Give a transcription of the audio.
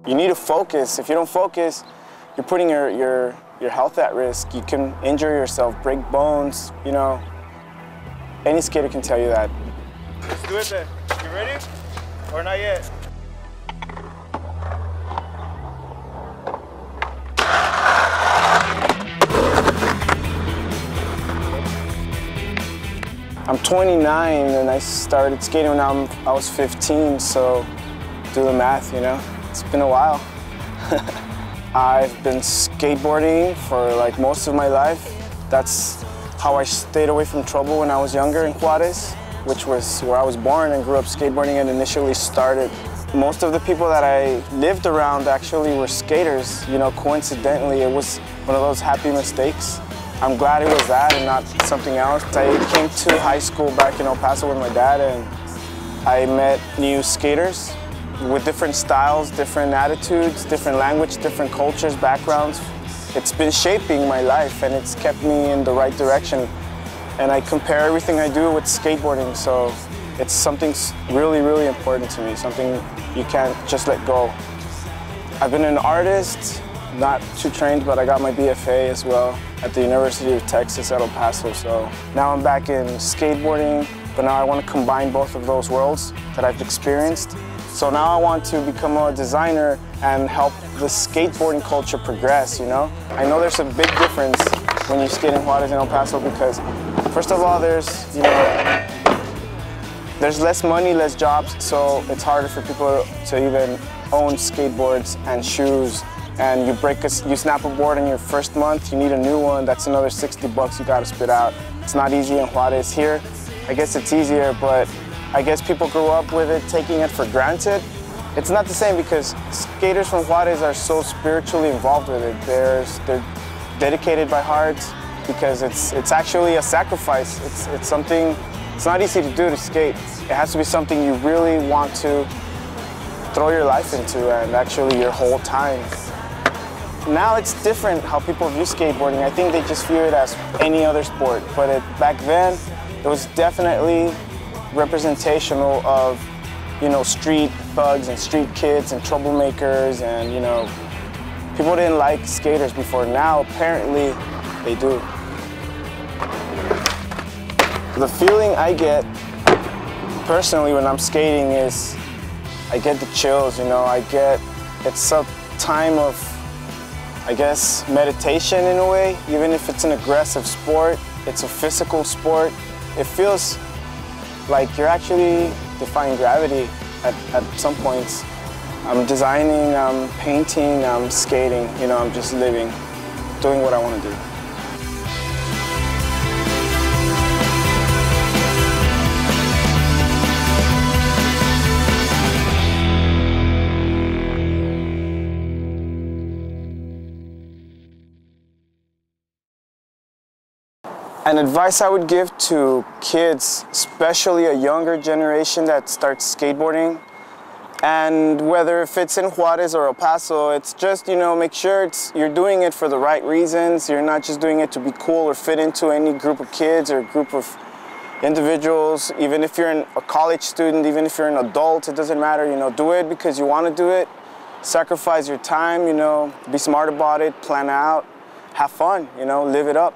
You need to focus. If you don't focus, you're putting your health at risk. You can injure yourself, break bones, you know. Any skater can tell you that. Let's do it then. You ready? Or not yet? I'm 29 and I started skating when I was 15, so do the math, you know? It's been a while. I've been skateboarding for like most of my life. That's how I stayed away from trouble when I was younger in Juarez, which was where I was born and grew up skateboarding and initially started. Most of the people that I lived around actually were skaters. You know, coincidentally, it was one of those happy mistakes. I'm glad it was that and not something else. I came to high school back in El Paso with my dad and I met new skaters with different styles, different attitudes, different language, different cultures, backgrounds. It's been shaping my life and it's kept me in the right direction. And I compare everything I do with skateboarding, so it's something really, really important to me, something you can't just let go. I've been an artist, not too trained, but I got my BFA as well at the University of Texas at El Paso. So now I'm back in skateboarding, but now I want to combine both of those worlds that I've experienced. So now I want to become a designer and help the skateboarding culture progress, you know? I know there's a big difference when you skate in Juarez and El Paso because, first of all, there's less money, less jobs, so it's harder for people to even own skateboards and shoes. And you snap a board in your first month, you need a new one, that's another 60 bucks you gotta spit out. It's not easy in Juarez. Here, I guess it's easier, but I guess people grew up with it, taking it for granted. It's not the same because skaters from Juarez are so spiritually involved with it. They're dedicated by heart because it's actually a sacrifice. It's something, it's not easy to do to skate. It has to be something you really want to throw your life into and actually your whole time. Now it's different how people view skateboarding. I think they just view it as any other sport, but back then it was definitely representational of, you know, street thugs and street kids and troublemakers, and, you know, people didn't like skaters before. Now apparently they do. The feeling I get personally when I'm skating is I get the chills, you know, it's a time of, I guess, meditation in a way. Even if it's an aggressive sport, it's a physical sport, it feels like you're actually defying gravity at some points. I'm designing, I'm painting, I'm skating, you know, I'm just living, doing what I want to do. An advice I would give to kids, especially a younger generation that starts skateboarding, and whether if it's in Juarez or El Paso, it's just, you know, make sure you're doing it for the right reasons. You're not just doing it to be cool or fit into any group of kids or group of individuals. Even if you're a college student, even if you're an adult, it doesn't matter, you know, do it because you want to do it. Sacrifice your time, you know, be smart about it, plan out, have fun, you know, live it up.